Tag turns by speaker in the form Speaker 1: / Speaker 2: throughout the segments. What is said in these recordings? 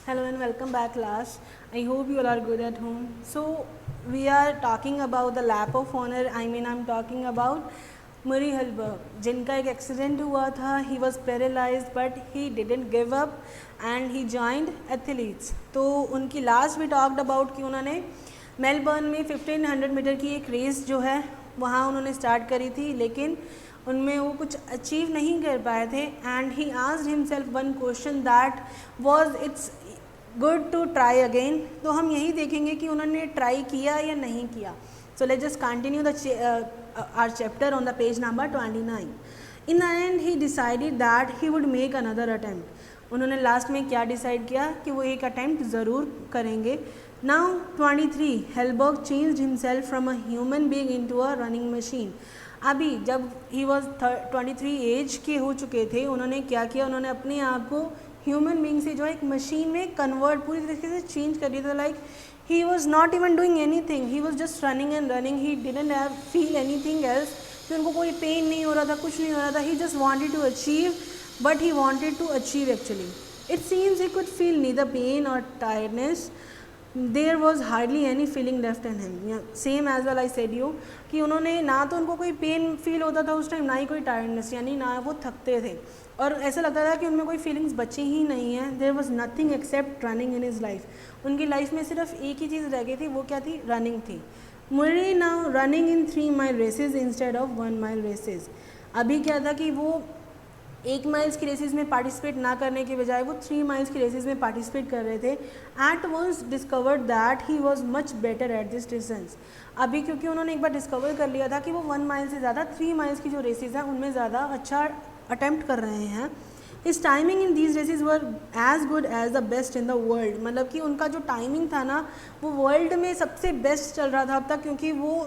Speaker 1: Hello and welcome back class. I hope you all are good at home. So we are talking about the lap of honor. I'm talking about Murray Halberg, जिनका एक accident हुआ था. He was paralyzed but he didn't give up and he joined athletes. तो उनकी last भी talked about कि उन्होंने Melbourne में 1500 मीटर की एक रेस जो है वहाँ उन्होंने स्टार्ट करी थी, लेकिन उनमें वो कुछ अचीव नहीं कर पाए थे. And he asked himself one question that was it's good to try again. तो हम यही देखेंगे कि उन्होंने ट्राई किया या नहीं किया. So let's just continue the our chapter on the page number 29. In the end he decided that he would make another attempt. उन्होंने लास्ट में क्या डिसाइड किया कि वो एक अटैम्प्ट ज़रूर करेंगे. Now 23 Halberg changed himself from a human being into a running machine. अभी जब ही वॉज 23 एज के हो चुके थे, उन्होंने क्या किया, उन्होंने अपने आप को ह्यूमन बीइंग से जो है एक मशीन में कन्वर्ट पूरी तरीके से चेंज कर दिया था. Like he was not even doing any thing, he was just running and running. He didn't have feel any thing else. कि उनको कोई पेन नहीं हो रहा था, कुछ नहीं हो रहा था. He just wanted to achieve, but he wanted to achieve actually. It seems he could feel neither pain और tiredness. There was hardly any feeling left in him. Same as well I said you कि उन्होंने ना तो उनको कोई pain feel होता था उस टाइम, ना ही कोई टायर्डनेस, यानी ना वो थकते थे. और ऐसा लगता था कि उनमें कोई फीलिंग्स बची ही नहीं है. There was nothing except running in his life. उनकी लाइफ में सिर्फ एक ही चीज़ रह गई थी, वो क्या थी? रनिंग थी. Murray now running in 3 mile races instead of 1 mile races. अभी क्या था कि वो 1 माइल्स की रेसेस में पार्टिसिपेट ना करने के बजाय वो 3 माइल्स की रेसेस में पार्टिसिपेट कर रहे थे. At once discovered that he was much better at this distance. अभी क्योंकि उन्होंने एक बार डिस्कवर कर लिया था कि वो 1 माइल से ज़्यादा 3 माइल्स की जो रेसेस हैं उनमें ज़्यादा अच्छा अटैम्प्ट कर रहे हैं. His timing in these races were as good as the best in the world. मतलब कि उनका जो टाइमिंग था ना, वो वर्ल्ड में सबसे बेस्ट चल रहा था अब तक, क्योंकि वो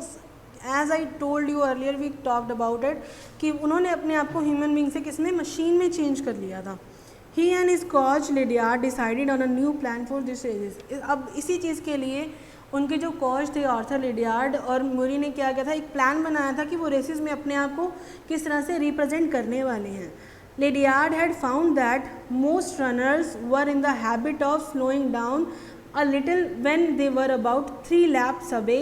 Speaker 1: as I told you earlier we talked about it कि उन्होंने अपने आप को ह्यूमन बींग से किसने मशीन में चेंज कर लिया था. He and his coach Lydiard decided on a new plan for this races. अब इसी चीज़ के लिए उनके जो कोच थे आर्थर लिडियार्ड और मुरी ने क्या किया था, एक प्लान बनाया था कि वो रेसेस में अपने आप को किस तरह से रिप्रेजेंट करने वाले हैं. Lydiard had found that most runners were in the habit of slowing down a little when they were about 3 laps away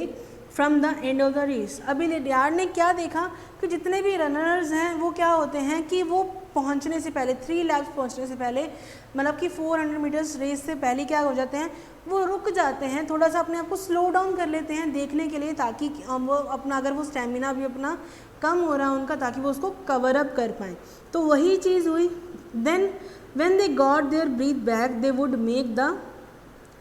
Speaker 1: from the end of the race. अभी लिडियार्ड ने क्या देखा कि जितने भी रनर्स हैं वो क्या होते हैं कि वो पहुंचने से पहले 3 laps पहुंचने से पहले, मतलब कि 400 मीटर्स रेस से पहले क्या हो जाते हैं, वो रुक जाते हैं, थोड़ा सा अपने आप को स्लो डाउन कर लेते हैं देखने के लिए, ताकि वो अपना अगर वो स्टेमिना भी अपना कम हो रहा है उनका, ताकि वो उसको कवर अप कर पाएँ. तो वही चीज़ हुई. Then when they got their breath back they would make the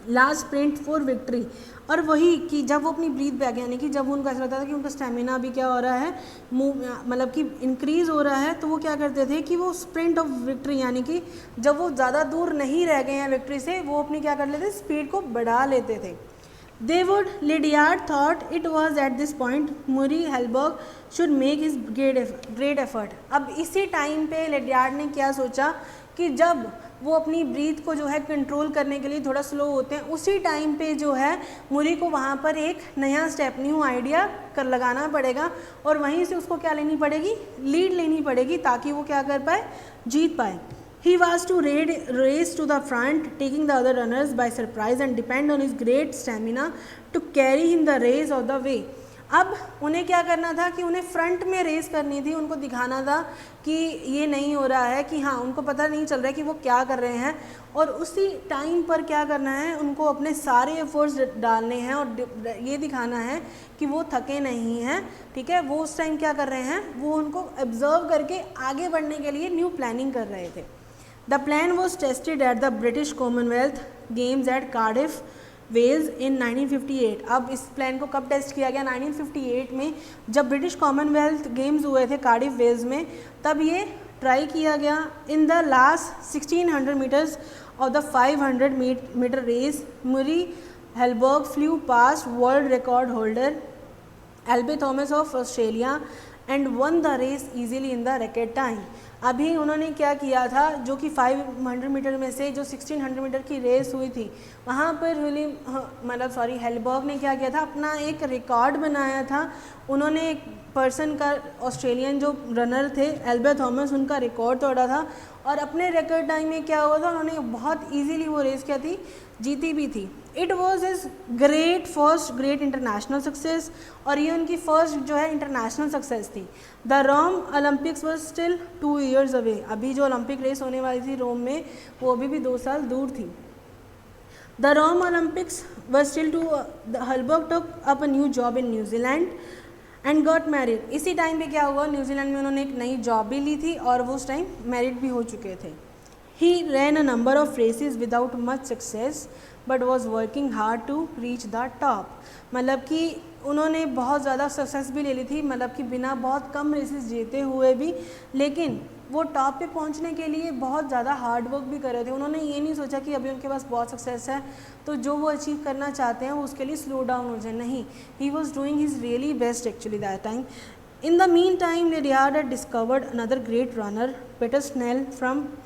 Speaker 1: last sprint for victory. और वही कि जब वो अपनी ब्रीथ बैक, यानी कि जब उनको ऐसा लगता था कि उनका स्टेमिना भी क्या हो रहा है, मतलब कि इंक्रीज़ हो रहा है, तो वो क्या करते थे कि वो स्प्रिंट ऑफ विक्ट्री, यानी कि जब वो ज़्यादा दूर नहीं रह गए हैं विक्ट्री से, वो अपनी क्या कर लेते, स्पीड को बढ़ा लेते थे. They would, Lydiard thought it was at this point Murray Halberg should make his great effort. अब इसी टाइम पे लिडियार्ड ने क्या सोचा कि जब वो अपनी ब्रीथ को जो है कंट्रोल करने के लिए थोड़ा स्लो होते हैं, उसी टाइम पे जो है मुरी को वहाँ पर एक नया स्टेप, न्यू आइडिया कर लगाना पड़ेगा और वहीं से उसको क्या लेनी पड़ेगी, लीड लेनी पड़ेगी, ताकि वो क्या कर पाए, जीत पाए. He was to race to the front, taking the other runners by surprise and depend on his great stamina to carry him the race of the way. अब उन्हें क्या करना था कि उन्हें फ्रंट में रेस करनी थी, उनको दिखाना था कि ये नहीं हो रहा है, कि हाँ उनको पता नहीं चल रहा है कि वो क्या कर रहे हैं, और उसी टाइम पर क्या करना है, उनको अपने सारे एफर्ट्स डालने हैं और ये दिखाना है कि वो थके नहीं हैं. ठीक है, वो उस टाइम क्या कर रहे हैं, वो उनको ऑब्जर्व करके आगे बढ़ने के लिए न्यू प्लानिंग कर रहे थे. The plan was tested at the British Commonwealth Games at Cardiff, Wales in 1958. अब इस प्लान को कब टेस्ट किया गया, 1958 में, जब ब्रिटिश कॉमनवेल्थ गेम्स हुए थे कार्डिफ वेल्स में, तब ये ट्राई किया गया. In the last 1600 metres of the 500 metre race Murray Halberg flew past world record holder Albert Thomas of Australia and won the race easily in the record time. अभी उन्होंने क्या किया था, जो कि 500 मीटर में से जो 1600 मीटर की रेस हुई थी वहाँ पर हेलबर्ग ने क्या किया था, अपना एक रिकॉर्ड बनाया था। उन्होंने एक पर्सन का, ऑस्ट्रेलियन जो रनर थे एल्बर्ट थॉमस, उनका रिकॉर्ड तोड़ा था और अपने रिकॉर्ड टाइम में क्या हुआ था, उन्होंने बहुत ईजीली वो रेस क्या थी, जीती भी थी। It was is great international success, और ये उनकी फर्स्ट जो है इंटरनेशनल सक्सेस थी। The Rome Olympics was still 2 years away. अभी जो ओलंपिक रेस होने वाली थी रोम में, वो अभी भी 2 साल दूर थी। The Rome Olympics was still Halberg took up a new job in New Zealand and got married. इसी टाइम पे क्या हुआ, न्यूजीलैंड में उन्होंने एक नई जॉब भी ली थी और वो उस टाइम मैरिड भी हो चुके थे। He ran a number of races without much success but was working hard to reach the top. मतलब कि उन्होंने बहुत ज़्यादा सक्सेस भी ले ली थी, मतलब कि बिना बहुत कम रेसेस जीते हुए भी, लेकिन वो टॉप पे पहुंचने के लिए बहुत ज़्यादा हार्ड वर्क भी कर रहे थे। उन्होंने ये नहीं सोचा कि अभी उनके पास बहुत सक्सेस है तो जो वो अचीव करना चाहते हैं वो उसके लिए स्लो डाउन हो जाए, नहीं, he was doing his really best actually that time. In the meantime, Lydiard had discovered another great runner, Peter Snell,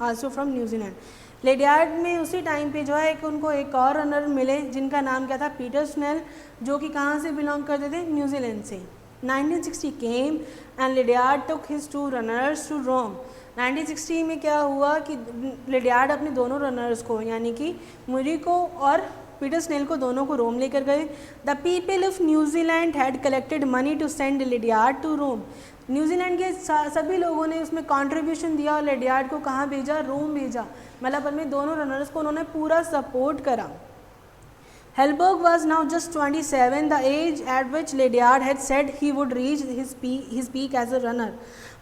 Speaker 1: also from New Zealand. लेडियार्ड में उसी टाइम पे जो है उनको एक और रनर मिले जिनका नाम क्या था, पीटर स्नेल, जो कि कहाँ से बिलोंग करते थे, न्यूजीलैंड से। 1960 came and Lydiard took his 2 runners to Rome. 1960 में क्या हुआ कि लिडियार्ड अपने दोनों रनर्स को, यानी कि मुरी को और पीटर स्नेल को, दोनों को रोम लेकर गए। The people of New Zealand had collected money to send Lydiard to Rome. New Zealand के सभी लोगों ने उसमें कंट्रीब्यूशन दिया और लिडियार्ड को कहाँ भेजा, रोम भेजा। मतलब अपने दोनों रनर्स को उन्होंने पूरा सपोर्ट करा। Hellberg was now just 27, the age at which Lydiard had said he would reach his peak as a runner.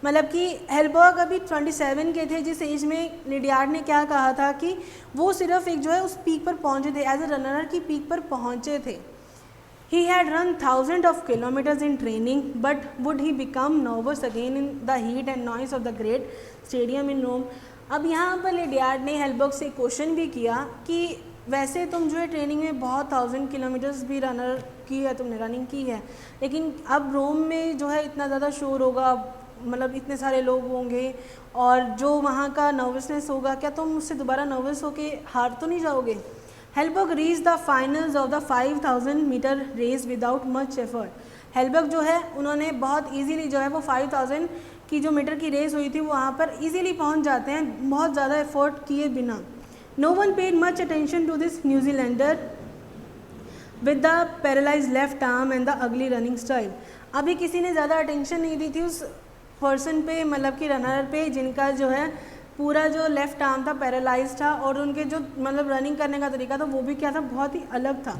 Speaker 1: मतलब कि हेलबर्ग अभी 27 के थे, जिस एज में लिडियार्ड ने क्या कहा था कि वो सिर्फ एक जो है उस पीक पर पहुंचे थे, एज अ रनर की पीक पर पहुंचे थे। He had run thousands of kilometers in training, but would he become nervous again in the heat and noise of the great stadium in Rome? अब यहाँ पर लिडियार्ड ने हेलबर्ग से क्वेश्चन भी किया कि वैसे तुम जो है ट्रेनिंग में बहुत 1000 किलोमीटर्स भी रनर की है, तुमने रनिंग की है, लेकिन अब रोम में जो है इतना ज़्यादा शोर होगा, मतलब इतने सारे लोग होंगे और जो वहाँ का नर्वसनेस होगा, क्या तुम उससे दोबारा नर्वस होके हार तो नहीं जाओगे। Halberg reach the finals of the 5000 metre race without much effort. Halberg जो है उन्होंने बहुत ईजीली जो है वो 5000 की जो मीटर की रेस हुई थी वो वहाँ पर ईजीली पहुँच जाते हैं, बहुत ज़्यादा एफर्ट किए बिना। No one paid much attention to this New Zealander with the paralyzed left arm and the ugly running style. अभी किसी ने ज़्यादा अटेंशन नहीं दी थी उस पर्सन पे, मतलब कि रनर पे, जिनका जो है पूरा जो लेफ्ट आर्म था पैरालाइज था और उनके जो मतलब रनिंग करने का तरीका था वो भी क्या था, बहुत ही अलग था।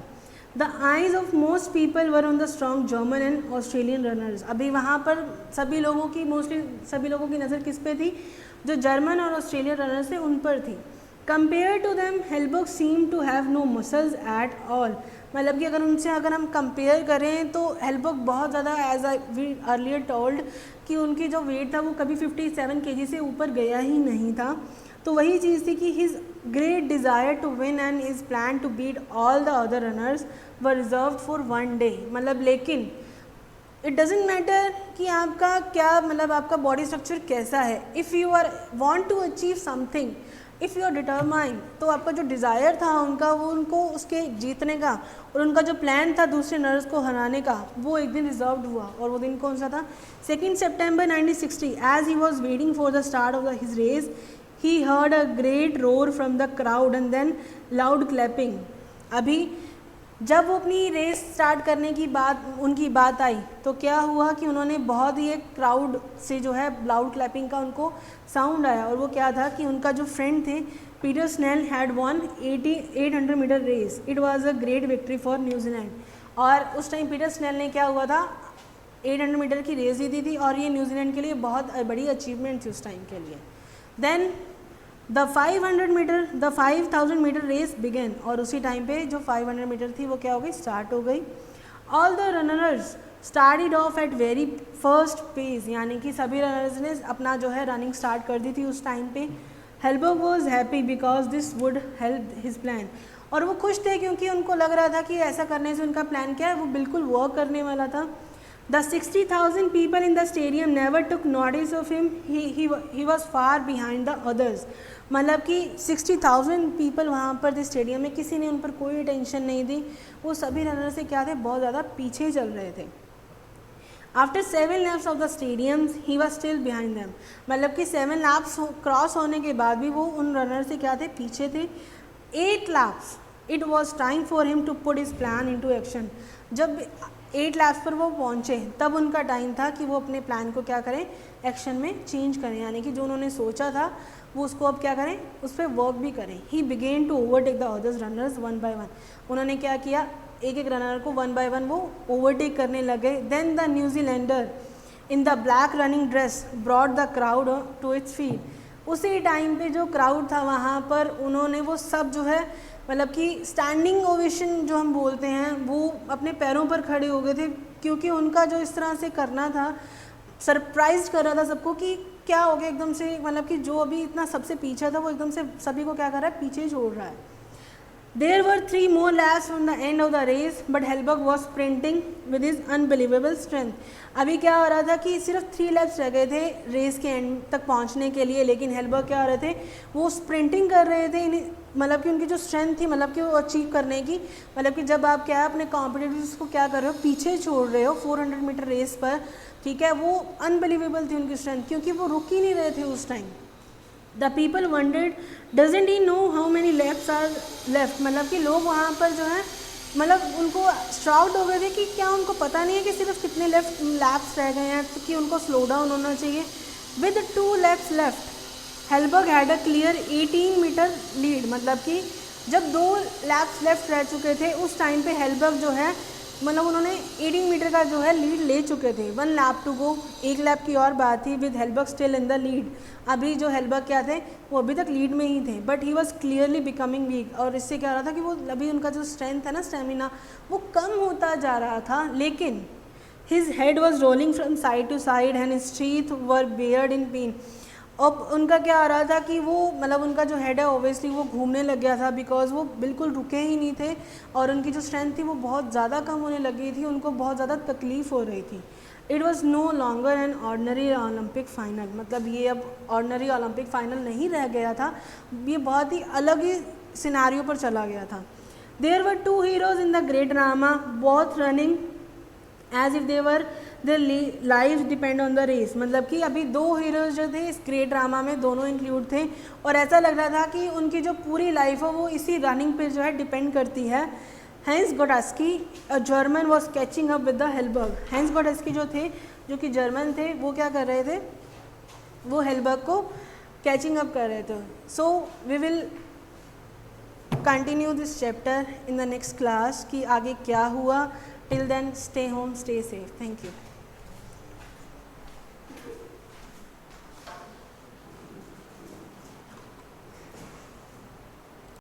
Speaker 1: The eyes of most people were on the strong German and Australian runners. अभी वहाँ पर सभी लोगों की, मोस्टली सभी लोगों की नज़र किस पे थी, जो जर्मन और ऑस्ट्रेलियन रनर्स थे उन पर थी। Compared to them, Hellberg seemed to have no muscles at all. मतलब कि अगर हम कंपेयर करें तो हेलबर्ग बहुत ज़्यादा, एज आई अर्लियर टोल्ड, कि उनकी जो वेट था वो कभी 57 kg से ऊपर गया ही नहीं था। तो वही चीज़ थी कि his great desire to win and his plan to beat all the other runners were reserved for 1 day। मतलब लेकिन इट डजेंट मैटर कि आपका क्या, मतलब आपका बॉडी स्ट्रक्चर कैसा है, if you are want to achieve something, if you are determined, तो आपका जो डिज़ायर था उनका, वो उनको उसके जीतने का और उनका जो प्लान था दूसरे नर्स को हराने का, वो एक दिन रिजर्व्ड हुआ। और वो दिन कौन सा था, 2 September 1960। As he was waiting for the start of his race he heard a great roar from the crowd and then loud clapping. अभी जब वो अपनी रेस स्टार्ट करने की उनकी बात आई तो क्या हुआ कि उन्होंने बहुत ही एक क्राउड से जो है लाउड क्लैपिंग का उनको साउंड आया, और वो क्या था कि उनका जो फ्रेंड थे Peter Snell had won 800 metre race. It was a great victory for New Zealand. और उस टाइम पीटर स्नेल ने क्या हुआ था, 800 मीटर की रेस जीती थी और ये न्यूजीलैंड के लिए बहुत बड़ी अचीवमेंट थी उस टाइम के लिए। Then the 5000 metre race began. और उसी टाइम पे जो 500 मीटर थी वो क्या हो गई, स्टार्ट हो गई। All the runners started off at very fast pace, यानी कि सभी रनर्स ने अपना जो है रनिंग स्टार्ट कर दी थी उस टाइम पे। Halberg was happy because this would help his plan. और वो खुश थे क्योंकि उनको लग रहा था कि ऐसा करने से उनका प्लान क्या है, वो बिल्कुल वर्क करने वाला था। The 60,000 people in the stadium never took notice of him. He was far behind the others. मतलब कि 60,000 पीपल वहाँ पर थे स्टेडियम में, किसी ने उन पर कोई टेंशन नहीं दी, वो सभी रनर से क्या थे, बहुत ज़्यादा पीछे चल रहे थे. After 7 laps of the stadiums he was still behind them. मतलब कि 7 laps क्रॉस होने के बाद भी वो उन रनर से क्या थे, पीछे थे. 8 laps it was time for him to put his plan into action. जब 8 laps पर वो पहुँचे तब उनका टाइम था कि वो अपने प्लान को क्या करें, एक्शन में चेंज करें, यानी कि जो उन्होंने सोचा था वो उसको अब क्या करें, उस पर वर्क भी करें. He began to overtake the others runners one by one. उन्होंने क्या किया, एक एक रनर को वन बाय वन वो ओवरटेक करने लगे. Then the New Zealander in the black running dress brought the crowd to its feet. उसी टाइम पे जो क्राउड था वहाँ पर उन्होंने वो सब जो है, मतलब कि स्टैंडिंग ओवेशन जो हम बोलते हैं, वो अपने पैरों पर खड़े हो गए थे, क्योंकि उनका जो इस तरह से करना था सरप्राइज कर रहा था सबको कि क्या हो गया एकदम से. मतलब कि जो अभी इतना सबसे पीछे था वो एकदम से सभी को क्या कर रहा है, पीछे छोड़ रहा है. There were 3 more laps from the end of the race, but Hellberg was sprinting with his unbelievable strength. अभी क्या हो रहा था कि सिर्फ 3 laps रह गए थे रेस के एंड तक पहुंचने के लिए, लेकिन हेल्बर्ग क्या हो रहे थे, वो स्प्रिंटिंग कर रहे थे. मतलब कि उनकी जो स्ट्रेंथ थी, मतलब कि वो अचीव करने की, मतलब कि जब आप क्या है अपने कॉम्पिटिटर्स को क्या कर रहे हो, पीछे छोड़ रहे हो 400 मीटर रेस पर, ठीक है, वो अनबिलीवेबल थी उनकी स्ट्रेंथ, क्योंकि वो रुक ही नहीं रहे थे उस time. The people wondered doesn't he know how many left are left. मतलब कि लोग वहाँ पर जो है, मतलब उनको स्ट्राउट हो गए थे कि क्या उनको पता नहीं है कि सिर्फ कितने लैप्स रह गए हैं, तो कि उनको स्लो डाउन होना चाहिए. With 2 laps left Halberg had a clear 18 metre lead. मतलब कि जब 2 laps लेफ्ट रह चुके थे उस टाइम पे हेल्बर्ग जो है, मतलब उन्होंने 18 मीटर का जो है लीड ले चुके थे. 1 lap टू गो, 1 लैप की और बात थी. With Halberg still in the lead. अभी जो हेल्बर्ग क्या थे, वो अभी तक लीड में ही थे, but he was clearly becoming week. और इससे क्या हो रहा था कि वो अभी उनका जो स्ट्रेंथ है ना, स्टेमिना, वो कम होता जा रहा था. लेकिन his head was rolling from side to side and his teeth were bared in pain. अब उनका क्या हो रहा था कि वो, मतलब उनका जो हेड है ओबियसली वो घूमने लग गया था, बिकॉज वो बिल्कुल रुके ही नहीं थे और उनकी जो स्ट्रेंथ थी वो बहुत ज़्यादा कम होने लगी थी, उनको बहुत ज़्यादा तकलीफ़ हो रही थी. It was no longer an ordinary Olympic final. मतलब ये अब ऑर्डनरी ओलंपिक फ़ाइनल नहीं रह गया था, ये बहुत ही अलग ही सिनारियो पर चला गया था. There were 2 heroes in the great drama, both running as if they were their life depend on the race. मतलब कि अभी 2 हीरोज़ जो थे इस ग्रेट ड्रामा में, दोनों इंक्लूड थे, और ऐसा लग रहा था कि उनकी जो पूरी लाइफ है वो इसी रनिंग पे जो है डिपेंड करती है. Hans Grodotzki a German was catching up with the Halberg. Hans Grodotzki जो थे, जो कि जर्मन थे, वो क्या कर रहे थे, वो हेल्बर्ग को कैचिंग अप कर रहे थे. So we will continue this chapter in the next class कि आगे क्या हुआ. Till then stay home, stay safe. Thank you.